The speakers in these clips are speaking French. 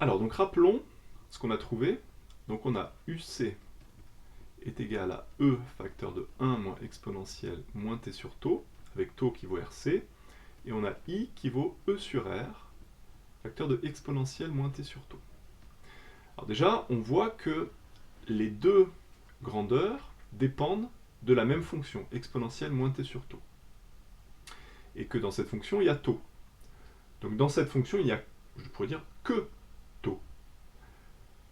Alors, donc rappelons ce qu'on a trouvé. Donc on a UC est égal à E facteur de 1 moins exponentielle moins t sur tau, avec tau qui vaut RC, et on a I qui vaut E sur R, facteur de exponentielle moins t sur tau. Alors déjà, on voit que les deux grandeurs dépendent de la même fonction, exponentielle moins t sur tau. Et que dans cette fonction, il y a tau. Donc dans cette fonction, il y a, je pourrais dire, que tau.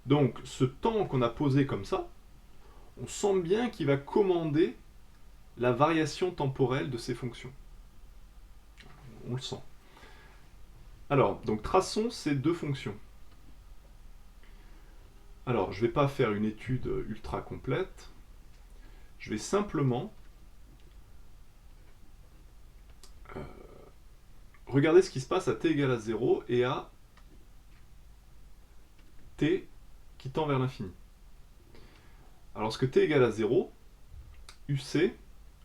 Donc ce temps qu'on a posé comme ça, on sent bien qu'il va commander la variation temporelle de ces fonctions. On le sent. Alors, donc traçons ces deux fonctions. Alors, je ne vais pas faire une étude ultra complète. Je vais simplement regarder ce qui se passe à t égale à 0 et à t qui tend vers l'infini. Alors, lorsque t égale à 0, UC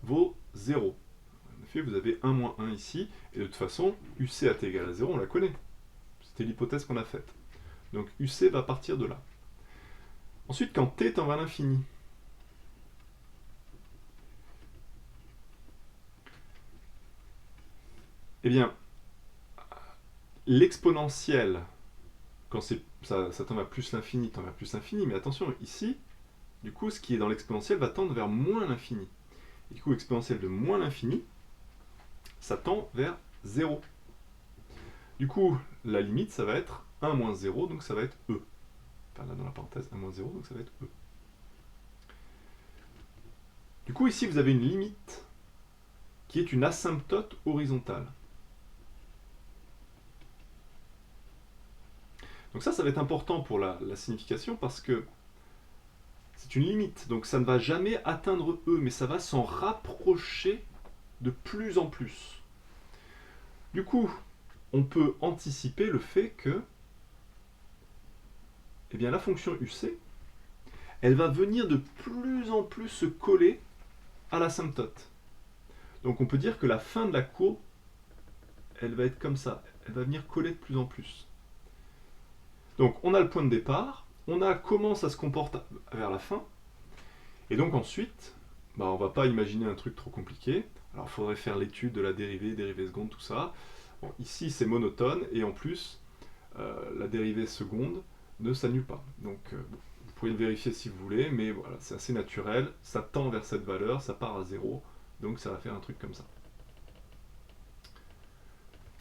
vaut 0. En effet, vous avez 1 moins 1 ici, et de toute façon, UC à t égale à 0, on la connaît. C'était l'hypothèse qu'on a faite. Donc UC va partir de là. Ensuite, quand t tend vers l'infini, eh bien, l'exponentielle, quand ça tend vers plus l'infini, tend vers plus l'infini, mais attention, ici, du coup, ce qui est dans l'exponentielle va tendre vers moins l'infini. Et du coup, exponentielle de moins l'infini, ça tend vers 0. Du coup, la limite, ça va être 1 moins 0, donc ça va être E. Enfin, là, dans la parenthèse, 1 moins 0, donc ça va être E. Du coup, ici, vous avez une limite qui est une asymptote horizontale. Donc ça va être important pour la signification parce que c'est une limite. Donc ça ne va jamais atteindre E, mais ça va s'en rapprocher de plus en plus. Du coup, on peut anticiper le fait que eh bien, la fonction UC, elle va venir de plus en plus se coller à l'asymptote. Donc on peut dire que la fin de la courbe, elle va être comme ça. Elle va venir coller de plus en plus. Donc on a le point de départ, on a comment ça se comporte vers la fin, et donc ensuite, on ne va pas imaginer un truc trop compliqué. Alors il faudrait faire l'étude de la dérivée, dérivée seconde, tout ça. Bon, ici c'est monotone, et en plus, la dérivée seconde ne s'annule pas. Donc bon, vous pouvez le vérifier si vous voulez, mais voilà, c'est assez naturel, ça tend vers cette valeur, ça part à 0, donc ça va faire un truc comme ça.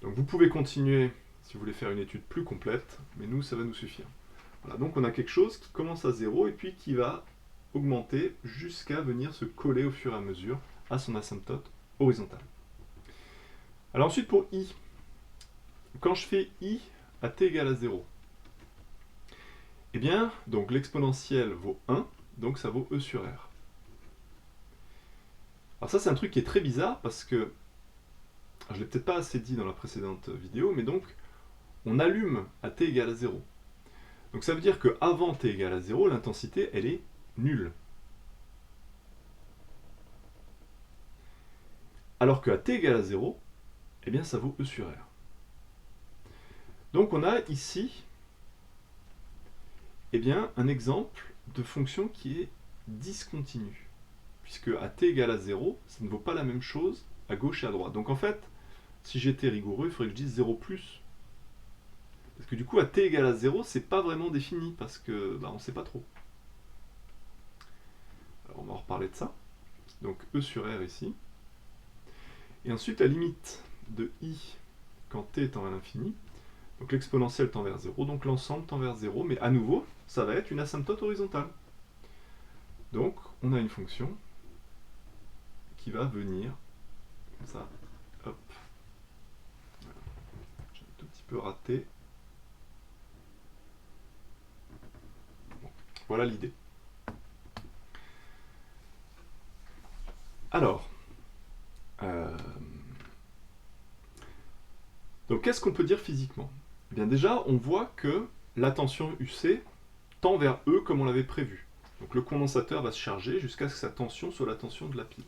Donc vous pouvez continuer si vous voulez faire une étude plus complète, mais nous, ça va nous suffire. Voilà, donc on a quelque chose qui commence à 0 et puis qui va augmenter jusqu'à venir se coller au fur et à mesure à son asymptote horizontale. Alors ensuite pour I, quand je fais I à t égale à 0, eh bien, donc l'exponentielle vaut 1, donc ça vaut E sur R. Alors ça c'est un truc qui est très bizarre parce que, je ne l'ai peut-être pas assez dit dans la précédente vidéo, mais donc on allume à t égale à 0. Donc ça veut dire qu'avant t égale à 0, l'intensité elle est nulle. Alors qu'à t égale à 0, eh bien ça vaut E sur R. Donc on a ici eh bien, un exemple de fonction qui est discontinue. Puisque à t égale à 0, ça ne vaut pas la même chose à gauche et à droite. Donc en fait, si j'étais rigoureux, il faudrait que je dise 0 plus. Parce que du coup, à t égale à 0, c'est pas vraiment défini, parce que on ne sait pas trop. Alors on va en reparler de ça. Donc E sur R ici. Et ensuite, la limite de I quand t tend à l'infini. Donc l'exponentielle tend vers 0, donc l'ensemble tend vers 0, mais à nouveau, ça va être une asymptote horizontale. Donc on a une fonction qui va venir comme ça, hop. Voilà. J'ai un tout petit peu raté. Bon, voilà l'idée. Alors, donc qu'est-ce qu'on peut dire physiquement? Eh bien déjà, on voit que la tension UC tend vers E comme on l'avait prévu. Donc le condensateur va se charger jusqu'à ce que sa tension soit la tension de la pile.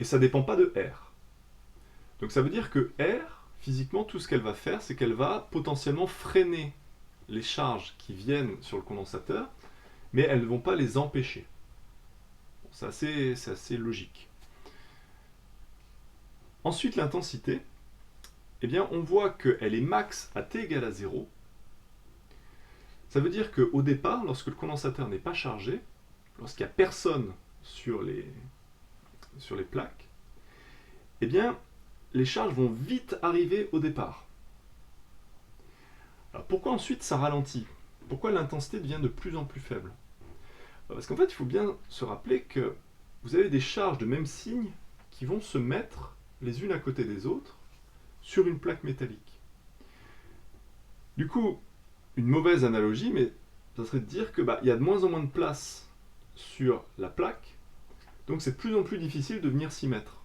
Et ça ne dépend pas de R. Donc ça veut dire que R, physiquement, tout ce qu'elle va faire, c'est qu'elle va potentiellement freiner les charges qui viennent sur le condensateur, mais elles ne vont pas les empêcher. Bon, c'est assez logique. Ensuite, l'intensité, eh bien, on voit qu'elle est max à t égale à 0. Ça veut dire qu'au départ, lorsque le condensateur n'est pas chargé, lorsqu'il n'y a personne sur les plaques, eh bien, les charges vont vite arriver au départ. Alors pourquoi ensuite ça ralentit? Pourquoi l'intensité devient de plus en plus faible? Parce qu'en fait, il faut bien se rappeler que vous avez des charges de même signe qui vont se mettre les unes à côté des autres sur une plaque métallique. Du coup, une mauvaise analogie, mais ça serait de dire que y a de moins en moins de place sur la plaque, donc c'est de plus en plus difficile de venir s'y mettre.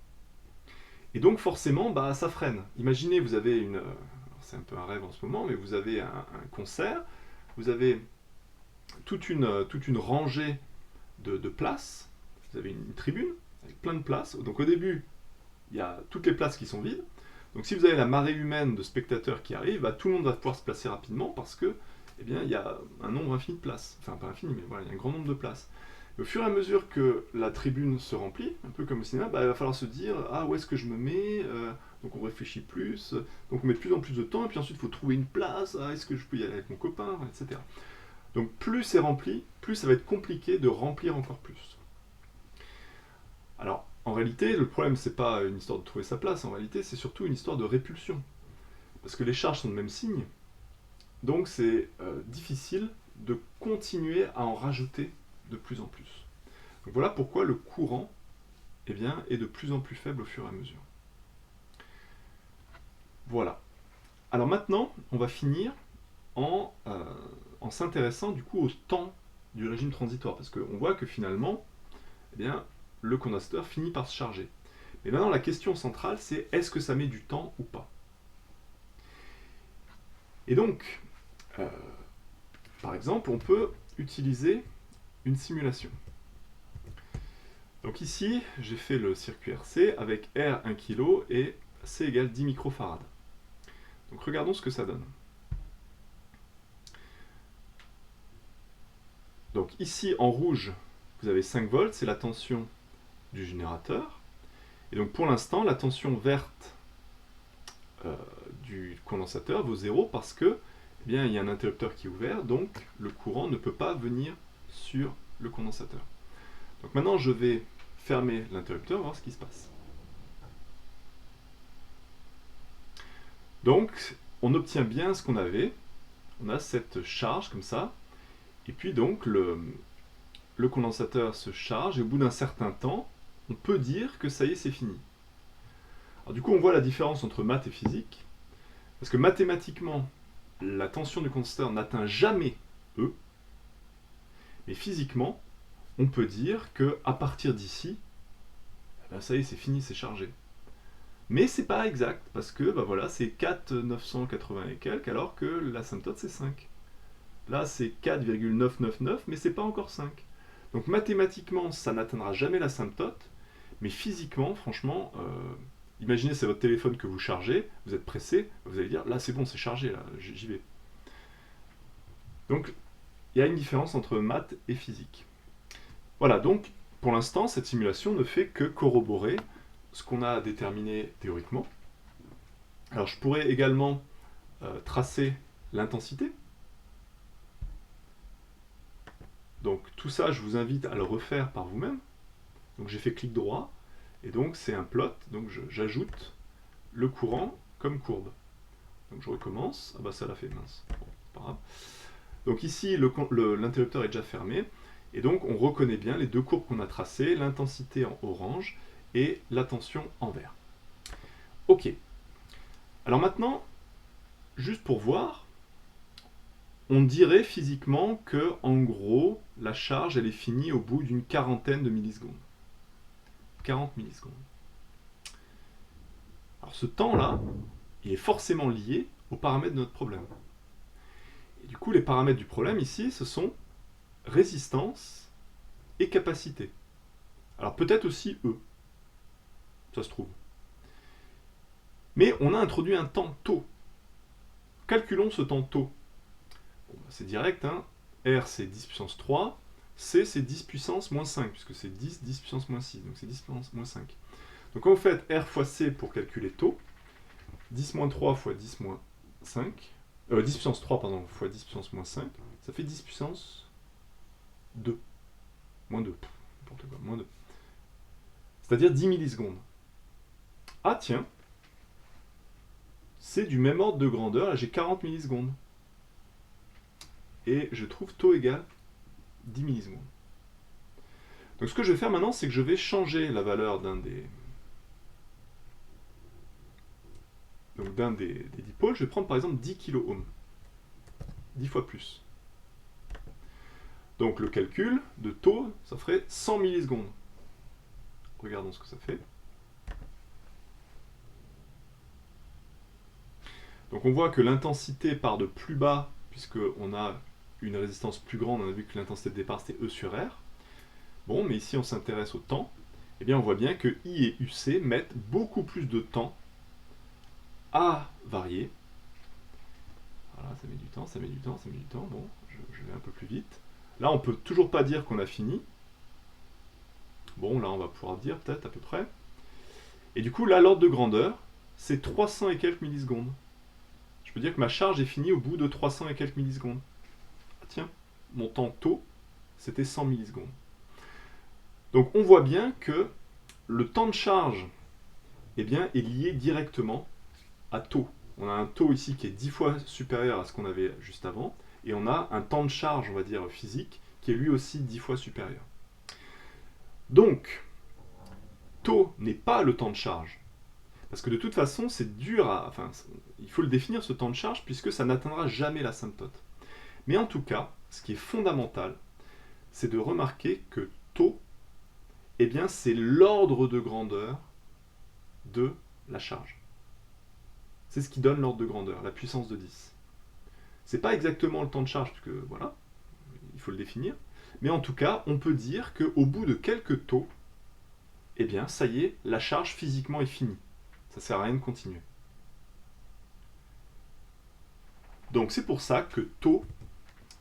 Et donc forcément, ça freine. Imaginez, vous avez une... c'est un peu un rêve en ce moment, mais vous avez un concert, vous avez toute une rangée de places, vous avez une tribune avec plein de places, donc au début, il y a toutes les places qui sont vides, donc si vous avez la marée humaine de spectateurs qui arrivent, tout le monde va pouvoir se placer rapidement parce que, eh bien, il y a un nombre infini de places, enfin pas infini, mais voilà, il y a un grand nombre de places. Et au fur et à mesure que la tribune se remplit, un peu comme au cinéma, il va falloir se dire où est-ce que je me mets, donc on réfléchit plus, donc on met de plus en plus de temps, et puis ensuite il faut trouver une place, est-ce que je peux y aller avec mon copain, etc. Donc plus c'est rempli, plus ça va être compliqué de remplir encore plus. Alors en réalité, le problème c'est pas une histoire de trouver sa place, en réalité c'est surtout une histoire de répulsion. Parce que les charges sont de même signe, donc c'est difficile de continuer à en rajouter de plus en plus. Donc voilà pourquoi le courant est de plus en plus faible au fur et à mesure. Voilà. Alors maintenant, on va finir en s'intéressant du coup au temps du régime transitoire, parce qu'on voit que finalement, le condensateur finit par se charger. Mais maintenant, la question centrale, c'est est-ce que ça met du temps ou pas? Et donc, par exemple, on peut utiliser une simulation. Donc ici, j'ai fait le circuit RC avec R 1 kg et C égale 10 microfarads. Donc regardons ce que ça donne. Donc ici, en rouge, vous avez 5 volts, c'est la tension du générateur. Et donc pour l'instant, la tension verte du condensateur vaut 0 parce que il y a un interrupteur qui est ouvert, donc le courant ne peut pas venir sur le condensateur. Donc maintenant, je vais fermer l'interrupteur, voir ce qui se passe. Donc, on obtient bien ce qu'on avait. On a cette charge comme ça. Et puis donc, le condensateur se charge et au bout d'un certain temps, on peut dire que ça y est, c'est fini. Alors du coup, on voit la différence entre maths et physique. Parce que mathématiquement, la tension du condensateur n'atteint jamais E. Mais physiquement, on peut dire qu'à partir d'ici, ça y est, c'est fini, c'est chargé. Mais c'est pas exact, parce que voilà, c'est 4,980 et quelques, alors que l'asymptote c'est 5. Là c'est 4,999, mais c'est pas encore 5. Donc mathématiquement, ça n'atteindra jamais l'asymptote, mais physiquement, franchement, imaginez c'est votre téléphone que vous chargez, vous êtes pressé, vous allez dire là c'est bon, c'est chargé, là, j'y vais. Donc il y a une différence entre maths et physique. Voilà, donc pour l'instant, cette simulation ne fait que corroborer ce qu'on a déterminé théoriquement. Alors je pourrais également tracer l'intensité. Donc tout ça, je vous invite à le refaire par vous-même. Donc j'ai fait clic droit, et donc c'est un plot, donc j'ajoute le courant comme courbe. Donc je recommence, ça l'a fait, mince, bon, c'est pas grave. Donc ici, l'interrupteur est déjà fermé, et donc on reconnaît bien les deux courbes qu'on a tracées, l'intensité en orange et la tension en vert. Ok. Alors maintenant, juste pour voir, on dirait physiquement que, en gros, la charge elle est finie au bout d'une quarantaine de millisecondes. 40 millisecondes. Alors ce temps-là, il est forcément lié aux paramètres de notre problème. Et du coup, les paramètres du problème ici, ce sont résistance et capacité. Alors peut-être aussi E, ça se trouve. Mais on a introduit un temps taux. Calculons ce temps taux. Bon, c'est direct, hein. R c'est 10 puissance 3, C c'est 10 puissance moins 5, puisque c'est 10 puissance moins 6, donc c'est 10 puissance moins 5. Donc quand vous faites R fois C pour calculer taux, 10 moins 3 fois 10 moins 5, 10 puissance 3 pardon, fois 10 puissance moins 5, ça fait 10 puissance 2. Moins 2, n'importe quoi, moins 2. C'est-à-dire 10 millisecondes. Ah tiens, c'est du même ordre de grandeur, là j'ai 40 millisecondes. Et je trouve taux égal 10 millisecondes. Donc ce que je vais faire maintenant, c'est que je vais changer la valeur d'un des dipôles. Je vais prendre par exemple 10 kΩ. 10 fois plus. Donc le calcul de taux, ça ferait 100 millisecondes. Regardons ce que ça fait. Donc on voit que l'intensité part de plus bas, puisqu'on a une résistance plus grande. On a vu que l'intensité de départ c'était E sur R. Bon, mais ici on s'intéresse au temps. Eh bien on voit bien que I et UC mettent beaucoup plus de temps à varier. Voilà, ça met du temps, ça met du temps, ça met du temps. Bon, je vais un peu plus vite. Là, on peut toujours pas dire qu'on a fini. Bon, là, on va pouvoir dire peut-être à peu près. Et du coup, là, l'ordre de grandeur, c'est 300 et quelques millisecondes. Je peux dire que ma charge est finie au bout de 300 et quelques millisecondes. Ah, tiens, mon temps taux, c'était 100 millisecondes. Donc, on voit bien que le temps de charge eh bien, est lié directement à taux. On a un taux ici qui est 10 fois supérieur à ce qu'on avait juste avant, et on a un temps de charge, on va dire, physique, qui est lui aussi 10 fois supérieur. Donc, taux n'est pas le temps de charge. Parce que de toute façon, c'est dur à... Enfin, il faut le définir, ce temps de charge, puisque ça n'atteindra jamais l'asymptote. Mais en tout cas, ce qui est fondamental, c'est de remarquer que taux, eh bien, c'est l'ordre de grandeur de la charge. C'est ce qui donne l'ordre de grandeur, la puissance de 10. C'est pas exactement le temps de charge, puisque voilà, il faut le définir. Mais en tout cas, on peut dire qu'au bout de quelques taux, eh bien, ça y est, la charge physiquement est finie. Ça ne sert à rien de continuer. Donc c'est pour ça que taux,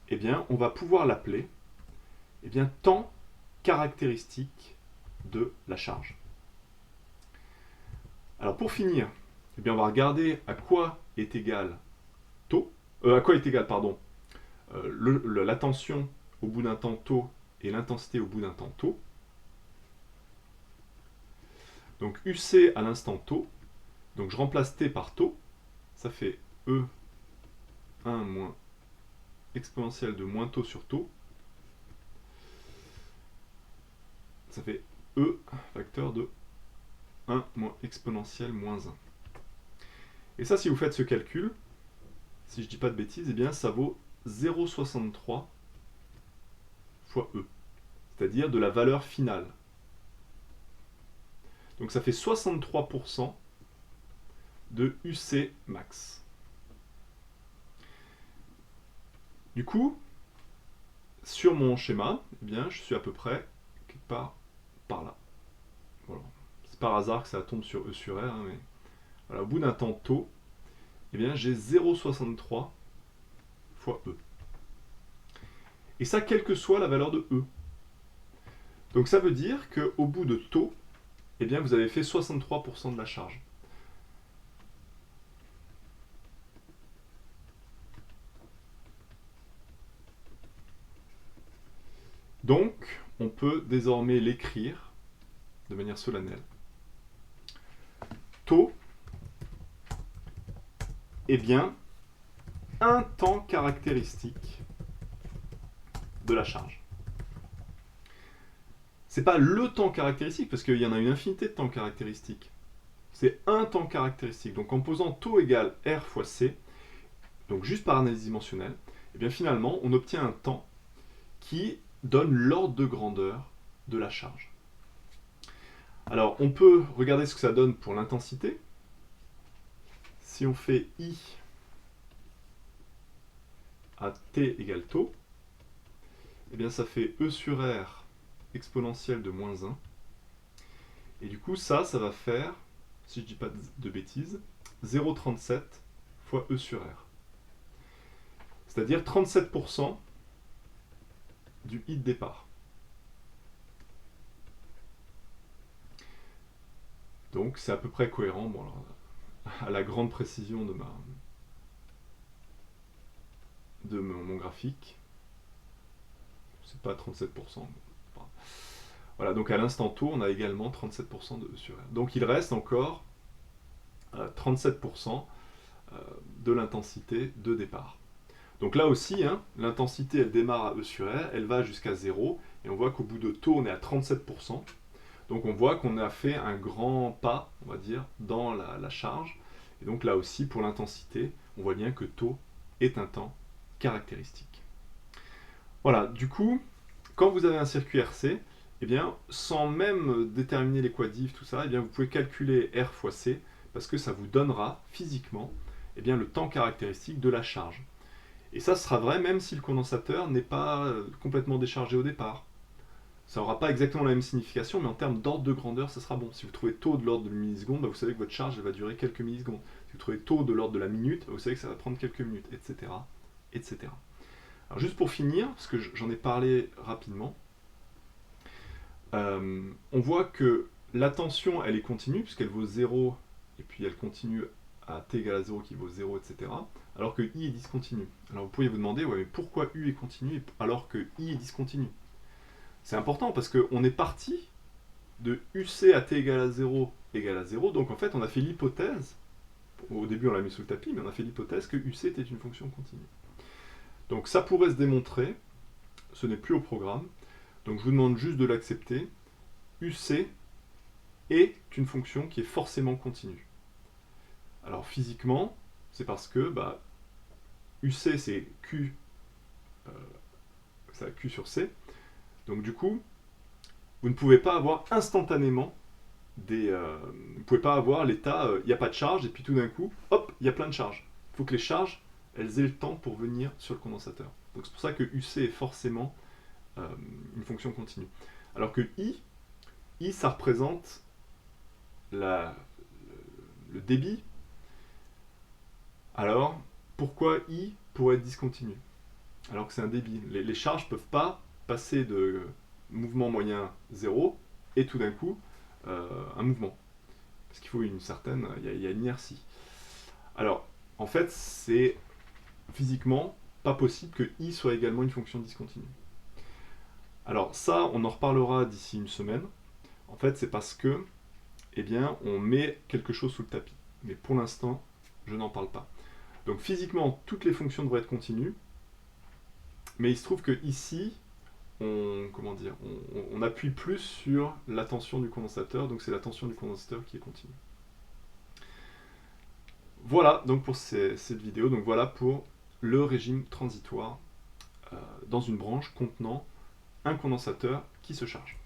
eh bien, on va pouvoir l'appeler eh bien, temps caractéristique de la charge. Alors pour finir, eh bien, on va regarder à quoi est égal taux, à quoi est égal, pardon, la tension au bout d'un temps taux et l'intensité au bout d'un temps taux. Donc UC à l'instant taux, donc je remplace T par taux, ça fait E1 moins exponentielle de moins taux sur taux, ça fait E facteur de 1 moins exponentielle moins 1. Et ça, si vous faites ce calcul, si je ne dis pas de bêtises, eh bien ça vaut 0,63 fois E, c'est-à-dire de la valeur finale. Donc ça fait 63% de UC max. Du coup, sur mon schéma, eh bien, je suis à peu près quelque part par là. Voilà. C'est par hasard que ça tombe sur E sur R, hein, mais voilà, au bout d'un temps taux, eh bien, j'ai 0,63 fois E. Et ça, quelle que soit la valeur de E. Donc ça veut dire qu'au bout de taux, eh bien, vous avez fait 63% de la charge. Donc, on peut désormais l'écrire de manière solennelle. Taux, eh bien, un temps caractéristique de la charge. C'est pas le temps caractéristique, parce qu'il y en a une infinité de temps caractéristiques. C'est un temps caractéristique. Donc en posant taux égale R fois C, donc juste par analyse dimensionnelle, et bien finalement on obtient un temps qui donne l'ordre de grandeur de la charge. Alors on peut regarder ce que ça donne pour l'intensité. Si on fait I à T égale taux, et bien ça fait E sur R exponentielle de moins 1. Et du coup ça va faire, si je ne dis pas de bêtises, 0,37 fois E sur R. C'est-à-dire 37% du I de départ. Donc c'est à peu près cohérent, bon, alors, à la grande précision de mon graphique. C'est pas 37%. Voilà, donc à l'instant taux, on a également 37% de E sur R. Donc il reste encore 37% de l'intensité de départ. Donc là aussi, hein, l'intensité, elle démarre à E sur R, elle va jusqu'à 0, et on voit qu'au bout de taux, on est à 37%. Donc on voit qu'on a fait un grand pas, on va dire, dans la charge. Et donc là aussi, pour l'intensité, on voit bien que taux est un temps caractéristique. Voilà, du coup, quand vous avez un circuit RC, eh bien, sans même déterminer les quadifs, tout ça, eh bien, vous pouvez calculer R fois C, parce que ça vous donnera physiquement eh bien, le temps caractéristique de la charge. Et ça sera vrai même si le condensateur n'est pas complètement déchargé au départ. Ça n'aura pas exactement la même signification, mais en termes d'ordre de grandeur, ça sera bon. Si vous trouvez taux de l'ordre de milliseconde, bah vous savez que votre charge elle va durer quelques millisecondes. Si vous trouvez taux de l'ordre de la minute, bah vous savez que ça va prendre quelques minutes, etc. etc. Alors juste pour finir, parce que j'en ai parlé rapidement, on voit que la tension, elle est continue, puisqu'elle vaut 0, et puis elle continue à t égale à 0 qui vaut 0, etc. Alors que I est discontinu. Alors vous pourriez vous demander, ouais, mais pourquoi U est continu alors que I est discontinu? C'est important parce qu'on est parti de UC à t égale à 0 égale à 0, donc en fait on a fait l'hypothèse, au début on l'a mis sous le tapis, mais on a fait l'hypothèse que UC était une fonction continue. Donc ça pourrait se démontrer, ce n'est plus au programme, donc je vous demande juste de l'accepter. UC est une fonction qui est forcément continue. Alors physiquement, c'est parce que UC c'est Q, Q sur C, donc du coup, vous ne pouvez pas avoir instantanément vous ne pouvez pas avoir l'état, il n'y a pas de charge, et puis tout d'un coup, hop, il y a plein de charges. Il faut que les charges, elles aient le temps pour venir sur le condensateur. Donc c'est pour ça que UC est forcément une fonction continue. Alors que I ça représente le débit. Alors, pourquoi I pourrait être discontinu? Alors que c'est un débit. Les charges ne peuvent pas passer de mouvement moyen 0 et tout d'un coup un mouvement. Parce qu'il faut une certaine... Il y a une inertie. Alors, en fait, c'est physiquement pas possible que I soit également une fonction discontinue. Alors ça, on en reparlera d'ici une semaine. En fait, c'est parce que, eh bien, on met quelque chose sous le tapis. Mais pour l'instant, je n'en parle pas. Donc physiquement, toutes les fonctions devraient être continues. Mais il se trouve que ici, on appuie plus sur la tension du condensateur, donc c'est la tension du condensateur qui est continue. Voilà donc pour cette vidéo, donc voilà pour le régime transitoire dans une branche contenant un condensateur qui se charge.